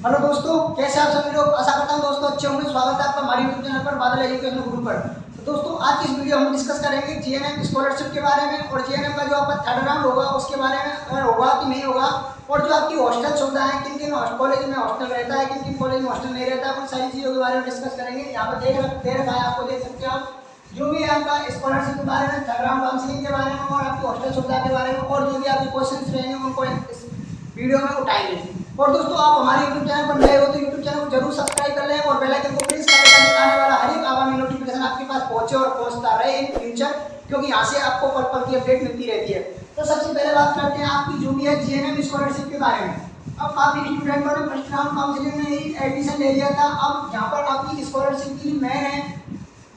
Hello दोस्तों, कैसे आप सभी लोग। आशा करता हूँ दोस्तों अच्छे होंगे। स्वागत है आपका हमारे यूट्यूब चैनल पर बादल एजुकेशन गुरु पर। तो दोस्तों आज की इस वीडियो हम डिस्कस करेंगे जीएनएम स्कॉलरशिप के बारे में और जीएनएम का जो आपका थर्ड राउंड होगा उसके बारे में, अगर होगा कि नहीं होगा, और जो आपकी हॉस्टल सुविधा है, किन किन कॉलेज में हॉस्टल रहता है, किन किन कॉलेज में हॉस्टल नहीं रहता है, उन सारी चीज़ों के बारे में डिस्कस करेंगे। यहाँ पर दे रखा है, आपको देख सकते हो आप, जो भी आपका स्कॉलरशिप के बारे में, थर्ड राउंड काउंसलिंग के बारे में और आपकी हॉस्टल सुविधा के बारे में, और जो भी आपके क्वेश्चन रहेंगे उनको इस वीडियो में उठाएंगे। और दोस्तों आप हमारे YouTube चैनल पर नए हो तो YouTube चैनल को जरूर सब्सक्राइब कर लें और बेल आइकन को प्रेस कर लें ताकि आने वाला हर एक आगामी नोटिफिकेशन आपके पास पहुंचे और पहुंचता रहे इन फ्यूचर, क्योंकि यहाँ से आपको पल पल की अपडेट मिलती रहती है। तो सबसे पहले बात करते हैं आपकी जो भी है जीएनएम स्कॉलरशिप के बारे में। अब काफी स्टूडेंटों ने फर्स्ट राउंड काउंसलिंग में ही एडमिशन ले लिया था। अब यहाँ पर आपकी स्कॉलरशिप की मैन है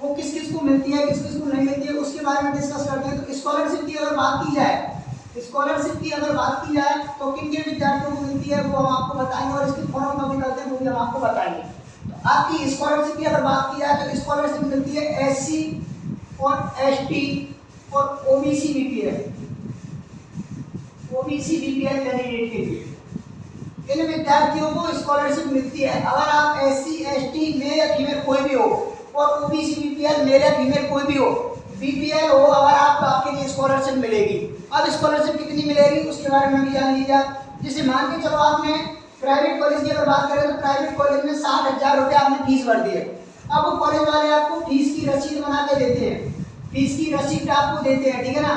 वो किस किस को मिलती है, किस किस को नहीं मिलती है, उसके बारे में डिस्कस करते हैं। तो स्कॉलरशिप की अगर बात की जाए, स्कॉलरशिप की अगर बात की जाए तो किन किन विद्यार्थियों को मिलती है वो हम आपको बताएंगे, और इसके फॉर्म कब निकलते हैं वो भी हम आपको बताएंगे। तो आपकी स्कॉलरशिप की अगर बात की जाए तो स्कॉलरशिप मिलती है एससी और एसटी और ओबीसी बीपीएल कैंडिडेट के लिए, इन विद्यार्थियों को स्कॉलरशिप मिलती है। अगर आप एससी एसटी मेल या फीमेल कोई भी हो और ओबीसी बीपीएल मेल या फीमेल कोई भी हो, बीपीएल हो, अगर आपके लिए स्कॉलरशिप मिलेगी। अब स्कॉलरशिप कितनी मिलेगी उसके बारे में भी जान लीजिए। जैसे मान के चलो आपने प्राइवेट कॉलेज की अगर बात करें तो प्राइवेट कॉलेज में 60,000 रुपये आपने फीस भर दी है। अब वो कॉलेज वाले आपको फीस की रसीद बना के देते हैं, फीस की रसीद आपको देते हैं, ठीक है ना,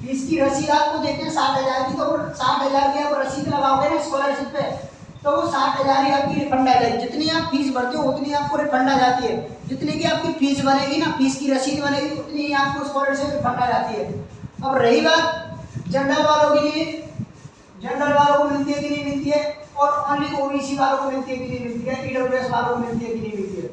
फीस की रसीद आपको देते हैं 60,000 की। तो 60,000 की आप रसीद लगाओगे ना स्कॉलरशिप पे तो वो 60,000 ही आपकी रिफंड आ जाएगी। जितनी आप फीस भरते हो उतनी आपको रिफंड आ जाती है। जितनी की आपकी फीस बनेगी ना, फीस की रसीद बनेगी, उतनी ही आपको स्कॉलरशिप रिफंड आ जाती है। अब रही बात जनरल वालों के लिए, जनरल वालों को मिलती है कि नहीं मिलती है, और ओनली ओबीसी वालों को मिलती है कि नहीं मिलती है, ईडब्ल्यूएस वालों को मिलती है कि नहीं मिलती है।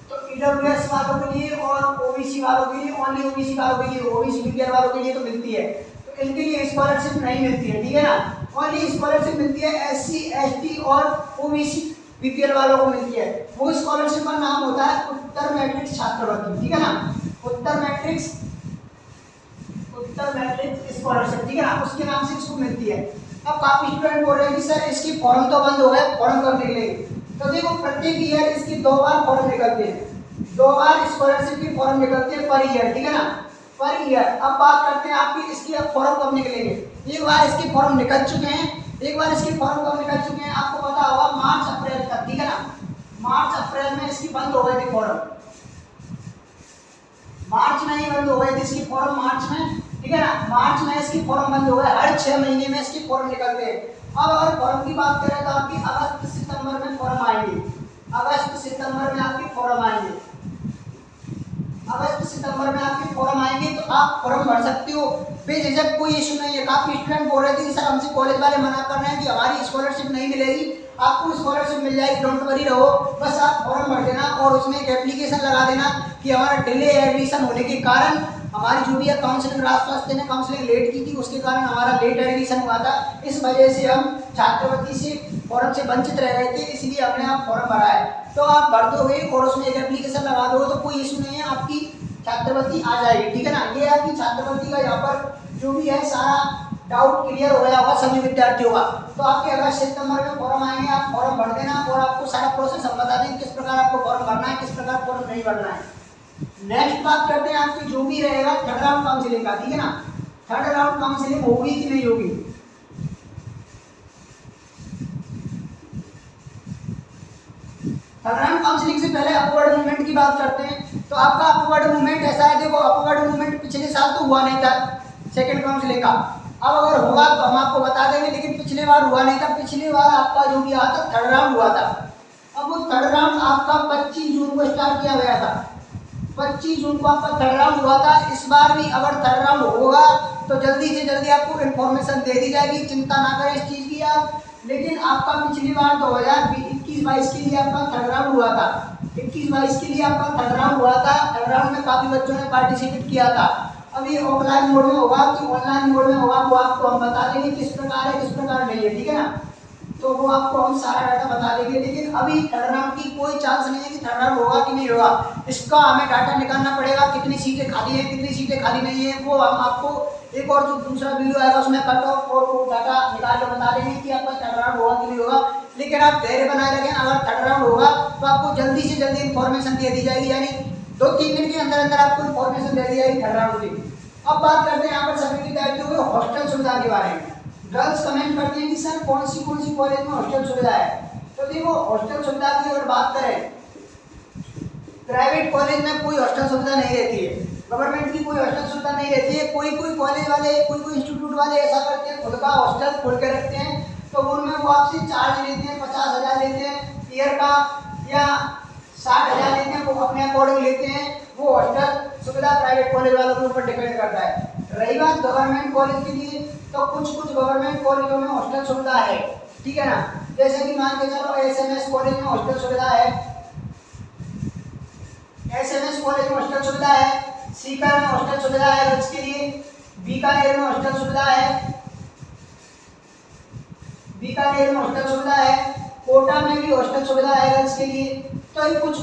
तो ईडब्ल्यूएस वालों के लिए और ओबीसी वालों के लिए, ओनली ओबीसी वालों के लिए, ओबीसी बीपीएल वालों के लिए तो मिलती है। तो इनके लिए स्कॉलरशिप नहीं मिलती है, ठीक है ना। ओनली स्कॉलरशिप मिलती है एससी एसटी और ओबीसी बीपीएल वालों को मिलती है। वो स्कॉलरशिप का नाम होता है उत्तर मैट्रिक्स छात्रवृत्ति, ठीक है ना, उत्तर मैट्रिक्स स्कॉलरशिप, ठीक है ना, उसके नाम से इसको मिलती है। अब काफी स्टूडेंट बोल रहे हैं कि सर इसकी फॉर्म तो बंद हो गए, फॉर्म कब निकलेगी। तो देखो प्रत्येक ईयर इसकी 2 बार फॉर्म निकलते हैं, 2 बार स्कॉलरशिप की फॉर्म निकलती है पर ईयर, ठीक है ना, पर ईयर। अब बात करते हैं आपकी इसकी अब फॉर्म कब निकलेंगे। एक बार इसके फॉर्म निकल चुके हैं, एक बार इसके फॉर्म कब निकल चुके हैं आपको पता होगा, मार्च अप्रैल तक, ठीक है ना, मार्च अप्रैल में इसकी बंद हो गई थी फॉर्म, मार्च में ही बंद हो गई थी इसकी फॉर्म, मार्च में, ठीक है ना, मार्च में इसकी फॉर्म बंद हो गए। हर 6 महीने में इसकी फॉर्म निकलते हैं। अब अगर फॉर्म की बात करें तो आपकी अगस्त सितंबर में फॉर्म आएंगे, अगस्त सितंबर में आपकी फॉर्म आएंगे, अगस्त सितंबर में आपके फॉर्म आएंगे। तो आप फॉर्म भर सकते हो बेझिझक, कोई इशू नहीं है। काफी स्टूडेंट बोल रहे थे कि सर हमसे कॉलेज वाले मना कर रहे हैं कि हमारी स्कॉलरशिप नहीं मिलेगी, आपको स्कॉलरशिप मिल जाएगी, डोंट वरी रहो, बस आप फॉर्म भर देना और उसमें एक एप्लीकेशन लगा देना कि हमारा डिले एडमिशन होने के कारण हमारी जो भी है काउंसलिंग, राष्ट्रपति ने काउंसलिंग लेट की थी, उसके कारण हमारा लेट एडमिशन हुआ था, इस वजह से हम छात्रवृत्ति से फॉर्म से वंचित रह गए थे, इसलिए हमने आप फॉर्म भरा है। तो आप भर दोगे और उसमें एक एप्लीकेशन लगा दोगे तो कोई इशू नहीं है, आपकी छात्रवृत्ति आ जाएगी, ठीक है ना। ये आपकी छात्रवृत्ति का यहाँ पर जो भी है सारा डाउट क्लियर हो गया होगा सभी विद्यार्थियों का। तो आपके अगस्त सितंबर में फॉर्म आएंगे, आप फॉर्म भर देना और आपको सारा प्रोसेस हम बता देंगे किस प्रकार आपको फॉर्म भरना है, किस प्रकार फॉर्म नहीं भरना है। नेक्स्ट बात करते हैं आपकी जो भी रहेगा थर्ड राउंड काउंसलिंग का, ठीक है ना, थर्ड राउंड काउंसलिंग होगी कि नहीं होगी। थर्ड राउंड काउंसलिंग से पहले अपवर्ड मूवमेंट की बात करते हैं। तो आपका अपवर्ड मूवमेंट ऐसा है, देखो अपवर्ड मूवमेंट पिछले साल तो हुआ नहीं था सेकंड काउंसलिंग का, अब अगर होगा तो हम आपको बता देंगे, लेकिन पिछले बार हुआ नहीं था। पिछली बार आपका जो भी आया था थर्ड राउंड हुआ था। अब वो थर्ड राउंड आपका 25 जून को स्टार्ट किया गया था, 25 जून को आपका थर्ड राउंड हुआ था। इस बार भी अगर थर्ड राउंड होगा तो जल्दी से जल्दी आपको इन्फॉर्मेशन दे दी जाएगी, चिंता ना करें इस चीज़ की आप। लेकिन आपका पिछली बार 2021-22 के लिए आपका थर्ड राउंड हुआ था, 21-22 के लिए आपका थर्ड राउंड हुआ था। थर्ड राउंड में काफ़ी बच्चों ने पार्टिसिपेट किया था। अब ये ऑफलाइन मोड में होगा कि ऑनलाइन मोड में होगा वो आपको हम बता देंगे किस प्रकार है किस प्रकार नहीं है, ठीक है ना। तो वो आपको हम सारा डाटा बता देंगे। लेकिन अभी थर्ड राउंड की कोई चांस नहीं है कि थर्ड राउंड होगा कि नहीं होगा। इसका हमें डाटा निकालना पड़ेगा, कितनी सीटें खाली हैं, कितनी सीटें खाली नहीं है, वो हम आपको एक और जो दूसरा वीडियो आएगा उसमें कट ऑफ और वो डाटा निकाल के बता देंगे कि आपका थर्ड राउंड होगा कि नहीं होगा। लेकिन आप धैर्य बनाए रखें, अगर थर्ड राउंड होगा तो आपको जल्दी से जल्दी इन्फॉर्मेशन दे दी जाएगी, यानी 2-3 दिन के अंदर अंदर आपको इन्फॉर्मेशन दे दी जाएगी थर्ड राउंड की। अब बात करते हैं यहाँ पर सभी विद्यार्थियों के हॉस्टल सुविधा के बारे में। गर्ल्स कमेंट करती हैं कि सर कौन सी कॉलेज में हॉस्टल सुविधा है। तो देखो हॉस्टल सुविधा की अगर बात करें, प्राइवेट कॉलेज में कोई हॉस्टल सुविधा नहीं रहती है, गवर्नमेंट की कोई हॉस्टल सुविधा नहीं रहती है। कोई कोई कॉलेज वाले, कोई कोई इंस्टीट्यूट वाले ऐसा करते हैं, खुद का हॉस्टल खोल के रखते हैं, तो उनमें वो आपसे चार्ज लेते हैं, 50,000 लेते हैं ईयर का या 60,000 लेते हैं, वो अपने अकॉर्डिंग लेते हैं। वो हॉस्टल सुविधा प्राइवेट कॉलेज वालों के ऊपर डिपेंड करता है। रही बात गवर्नमेंट कॉलेज के लिए, तो कुछ गवर्नमेंट कॉलेजों में हॉस्टल सुविधा है, ठीक है ना। जैसे कि मान के चलो एसएमएस कॉलेज में हॉस्टल सुविधा है, एसएमएस कॉलेज में हॉस्टल सुविधा है, सीकर में हॉस्टल सुविधा है गर्ल्स के लिए, बीकानेर में हॉस्टल सुविधा है, बीकानेर में हॉस्टल सुविधा है, कोटा में भी हॉस्टल सुविधा है गर्ल्स के लिए। तो ये कुछ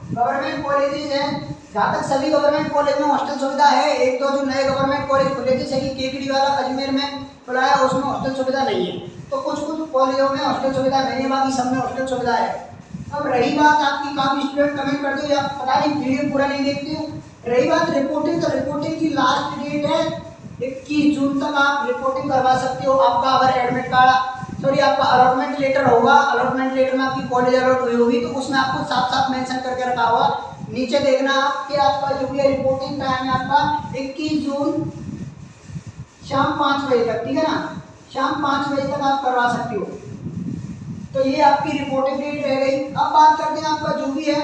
गवर्नमेंट कॉलेजेस हैं, जहाँ तक सभी गवर्नमेंट कॉलेज में हॉस्टल सुविधा है। एक दो जो नए गवर्नमेंट कॉलेज खुले जैसे कि केकड़ी वाला अजमेर में खुला है, उसमें हॉस्टल सुविधा नहीं है। तो कुछ कॉलेजों में हॉस्टल सुविधा नहीं है, बाकी सब में हॉस्टल सुविधा है। अब रही बात आपकी, काफी स्टूडेंट कमेंट करते हो या पता नहीं वीडियो पूरा नहीं देखते हो। रही बात रिपोर्टिंग, तो रिपोर्टिंग की लास्ट डेट है 21 जून तक आप रिपोर्टिंग करवा सकते हो। आपका अगर एडमिट कार्ड आपका अलॉटमेंट लेटर होगा, अलॉटमेंट लेटर में आपकी कॉलेज अलॉट हुई होगी, तो उसमें आपको साफ साफ मेंशन करके रखा होगा, नीचे देखना आप कि आपका जो भी रिपोर्टिंग टाइम है आपका 21 जून शाम 5 बजे तक, ठीक है ना, शाम 5 बजे तक आप करवा सकते हो। तो ये आपकी रिपोर्टिंग डेट रह गई। अब बात करते हैं आपका जो भी है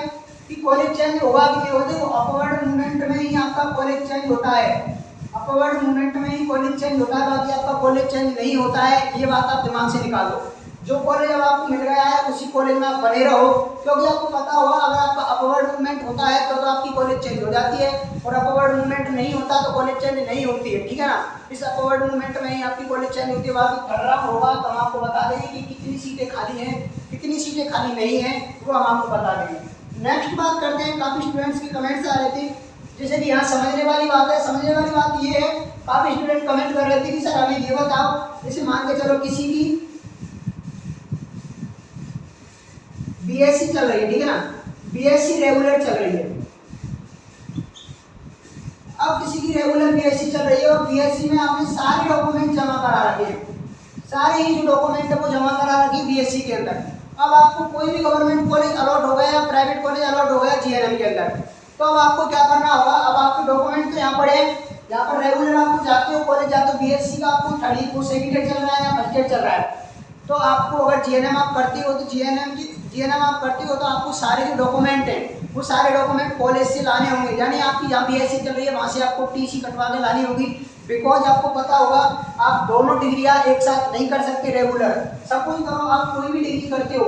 कि कॉलेज चेंज होगा कि नहीं होगा। तो अपवर्ड मूवमेंट में ही आपका कॉलेज चेंज होता है, अपवर्ड मूवमेंट में ही कॉलेज चेंज होता है, बाकी आपका कॉलेज चेंज नहीं होता है। ये बात आप दिमाग से निकालो। जो कॉलेज अब आपको मिल गया है उसी कॉलेज में आप बने रहो, क्योंकि आपको पता होगा अगर आपका अपवर्ड मूवमेंट होता है तो आपकी कॉलेज चेंज हो जाती है, और अपवर्ड मूवमेंट नहीं होता तो कॉलेज चेंज नहीं होती है, ठीक है ना। इस अपवर्ड मूवमेंट में ही आपकी कॉलेज चेंज होती है। बाकी थर्ड राउंड होगा तो हम आपको बता देंगे कि कितनी सीटें खाली हैं, कितनी सीटें खाली नहीं हैं, वो हम आपको बता देंगे। नेक्स्ट बात करते हैं, काफ़ी स्टूडेंट्स के कमेंट्स आ रहे थे, जैसे कि यहाँ समझने वाली बात है। समझने वाली बात ये है, काफ़ी स्टूडेंट कमेंट कर रहे थे कि सर हमें ये बताओ, जैसे मान के चलो किसी की बीएससी चल रही है, ठीक है ना, बीएससी रेगुलर चल रही है। अब किसी की रेगुलर बीएससी चल रही है और बीएससी में आपने सारे डॉक्यूमेंट जमा करा रखे हैं, सारे ही जो डॉक्यूमेंट है वो जमा करा रखी बीएससी के अंदर। अब आपको कोई भी गवर्नमेंट कॉलेज अलॉट हो गया या प्राइवेट कॉलेज अलॉट हो गया जीएनएम के अंदर, तो अब आपको क्या करना होगा। अब आपके डॉक्यूमेंट तो यहाँ पड़े हैं, यहाँ पर रेगुलर आपको जाते हो कॉलेज, जाते हो बीएससी का आपको थर्ड ईयर सेकंड ईयर चल रहा है या फर्स्ट ईयर चल रहा है, तो आपको अगर जीएनएम आप करते हो तो जीएनएम आप करते हो तो आपको सारे जो डॉक्यूमेंट हैं वो सारे डॉक्यूमेंट कॉलेज से लाने होंगे। यानी आपकी जहाँ बीएससी चल रही है वहाँ से आपको टीसी कटवा के लानी होगी, बिकॉज आपको पता होगा आप दोनों डिग्रियाँ एक साथ नहीं कर सकते रेगुलर। सपोज करो आप कोई भी डिग्री करते हो,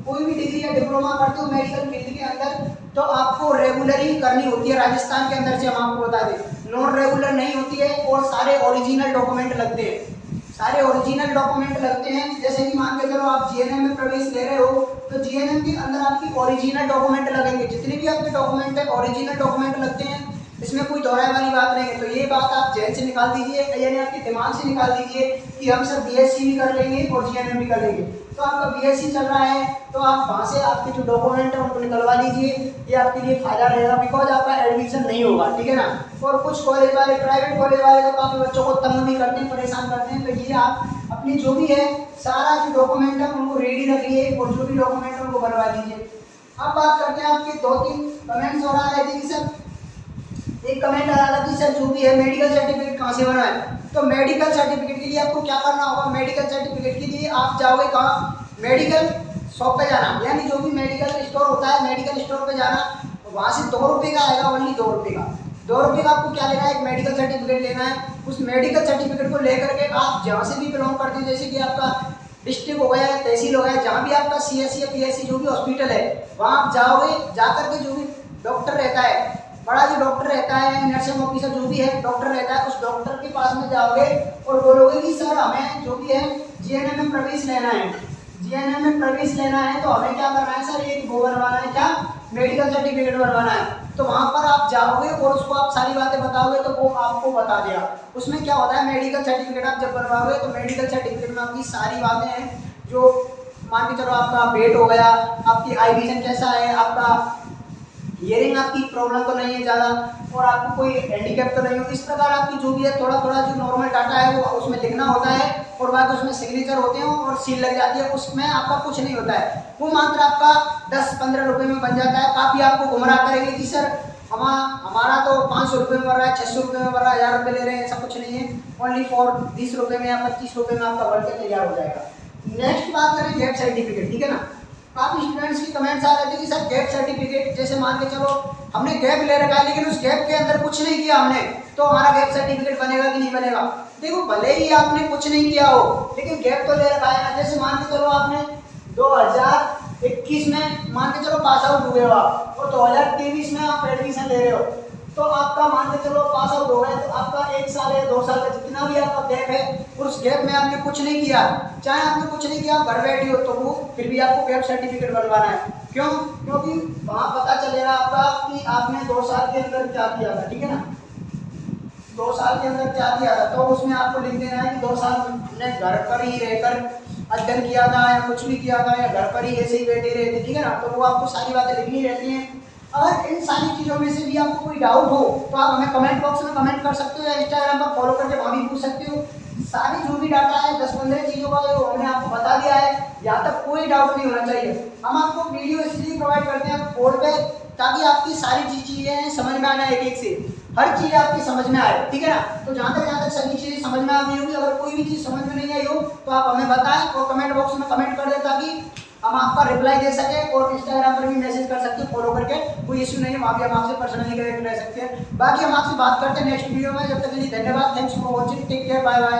कोई भी डिग्री या डिप्लोमा करते हो मेडिकल फील्ड के अंदर, तो आपको रेगुलर ही करनी होती है। राजस्थान के अंदर से हम आपको बता दें, नॉन रेगुलर नहीं होती है, और सारे ओरिजिनल डॉक्यूमेंट लगते हैं, सारे ओरिजिनल डॉक्यूमेंट लगते हैं। जैसे कि मान के चलो आप जीएनएम में प्रवेश ले रहे हो तो जीएनएम के अंदर आपकी ओरिजिनल डॉक्यूमेंट लगेंगे, जितने भी आपके डॉक्यूमेंट है ओरिजिनल डॉक्यूमेंट लगते हैं, इसमें कोई दोहराए वाली बात नहीं है। तो ये बात आप जहन से निकाल दीजिए, यानी आपके दिमाग से निकाल दीजिए कि हम सब बीएससी भी कर लेंगे और जीएनएम भी कर लेंगे। तो आपका बीएससी चल रहा है तो आप वहाँ से आपके जो डॉक्यूमेंट है उनको निकलवा लीजिए, ये आपके लिए फायदा रहेगा, बिकॉज आपका एडमिशन नहीं होगा, ठीक है ना। और कुछ कॉलेज वाले, प्राइवेट कॉलेज वाले तो काफ़ी बच्चों को तंग भी करते हैं, परेशान करते हैं। तो ये आप अपनी जो भी है सारा जो डॉक्यूमेंट है उनको रेडी रखिए और जो भी डॉक्यूमेंट है उनको बनवा दीजिए। अब बात करते हैं आपके 2-3 कमेंट्स और आ रहे थे कि सर, एक कमेंट आ रहा था कि सर जो भी है मेडिकल सर्टिफिकेट कहाँ से बनवाएं। तो मेडिकल सर्टिफिकेट के लिए आपको क्या करना होगा, मेडिकल सर्टिफिकेट के लिए आप जाओगे कहाँ, मेडिकल शॉप पे जाना, यानी जो भी मेडिकल स्टोर होता है मेडिकल स्टोर पे जाना, तो वहाँ से 2 रुपये का आएगा, ओनली 2 रुपये का। 2 रुपये का आपको क्या लेना है, एक मेडिकल सर्टिफिकेट लेना है। उस मेडिकल सर्टिफिकेट को लेकर के आप जहाँ से भी बिलोंग करते हो, जैसे कि आपका डिस्ट्रिक्ट हो गया, तहसील हो गया, जहाँ भी आपका सीएससी या पीएससी जो भी हॉस्पिटल है वहाँ आप जाओगे, जाकर के जो भी डॉक्टर रहता है, बड़ा जो डॉक्टर रहता है, नर्सिंग ऑफिसर जो भी है डॉक्टर रहता है, उस डॉक्टर के पास में जाओगे और बोलोगे कि सर हमें जो भी है जीएनएम में प्रवेश लेना है, जीएनएम में प्रवेश लेना है तो हमें क्या करना है सर, एक वो बनवाना है, क्या, मेडिकल सर्टिफिकेट बनवाना है। तो वहाँ पर आप जाओगे और उसको आप सारी बातें बताओगे तो वो आपको बता देगा। उसमें क्या होता है, मेडिकल सर्टिफिकेट आप जब बनवाओगे तो मेडिकल सर्टिफिकेट में आपकी सारी बातें हैं, जो मान के चलो आपका वेट हो गया, आपकी आई विजन कैसा है, आपका हियरिंग आपकी प्रॉब्लम तो नहीं है ज़्यादा, और आपको कोई हैंडीकैप तो नहीं हो, इस प्रकार आपकी जो भी है थोड़ा थोड़ा जो नॉर्मल डाटा है वो उसमें लिखना होता है, और बाकी उसमें सिग्नेचर होते हैं और सील लग जाती है। उसमें आपका कुछ नहीं होता है, वो मात्र आपका 10-15 रुपये में बन जाता है। काफ़ी आपको गुमराह करेंगे कि सर हमारा तो 500 रुपये में भर रहा है, 600 रुपये में भर रहा है, 1000 रुपये ले रहे हैं, ऐसा कुछ नहीं है। ओनली फॉर 20 रुपये में या 25 रुपये में आपका भर के तैयार हो जाएगा। नेक्स्ट बात करें गैप सर्टिफिकेट, ठीक है ना। काफ़ी स्टूडेंट्स की कमेंट्स आ रहे थे कि सर गैप सर्टिफिकेट, जैसे मान के चलो हमने गैप ले रखा है लेकिन उस गैप के अंदर कुछ नहीं किया हमने, तो हमारा गैप सर्टिफिकेट बनेगा कि नहीं बनेगा। देखो भले ही आपने कुछ नहीं किया हो लेकिन गैप तो ले रखा है ना। जैसे मान के चलो आपने 2021 में मान के चलो पास आउट हुए हो आप, और 2023 में आप एडमिशन ले रहे हो, तो आपका मान के चलो पास आउट हो गए, तो आपका 1 साल या 2 साल का जितना भी आपका गैप है, उस गैप में आपने कुछ नहीं किया, चाहे आपने कुछ नहीं किया, घर बैठे हो, तो वो फिर भी आपको गैप सर्टिफिकेट बनवाना है। क्यों? क्योंकि वहाँ पता चलेगा आपका कि आपने 2 साल के अंदर क्या किया था, ठीक है ना। 2 साल के अंदर क्या किया था, तो उसमें आपको लिख देना है कि 2 साल हमने घर पर ही रहकर अध्ययन किया था, या कुछ भी किया था, या घर पर ही ऐसे ही बैठे रहे थे, ठीक है ना। तो वो आपको सारी बातें लिखनी रहती हैं। अगर इन सारी चीज़ों में से भी आपको कोई डाउट हो तो आप हमें कमेंट बॉक्स में कमेंट कर सकते हो, या इंस्टाग्राम पर फॉलो करके वहाँ भी पूछ सकते हो। सारी जो भी डाटा है 10-15 चीज़ों का जो हमने आपको बता दिया है, यहाँ तक कोई डाउट नहीं होना चाहिए। हम आपको वीडियो इसलिए प्रोवाइड करते हैं बोर्ड पे, ताकि आपकी सारी चीज़ें समझ में आना, एक एक से हर चीज़ आपकी समझ में आए, ठीक है ना। तो जहाँ तक सभी चीज़ें समझ में आ गई होगी, अगर कोई भी चीज़ समझ में नहीं आई हो तो आप हमें बताएं और कमेंट बॉक्स में कमेंट कर दें, ताकि हम आपका रिप्लाई दे सके, और इंस्टाग्राम पर भी मैसेज कर सकते हैं फॉलो करके, कोई इश्यू नहीं है, वहाँ भी हम आपसे पर्सनली कनेक्ट रह सकते हैं। बाकी हम आपसे बात करते हैं नेक्स्ट वीडियो में। जब तक के लिए धन्यवाद, thanks for watching, take care, bye bye.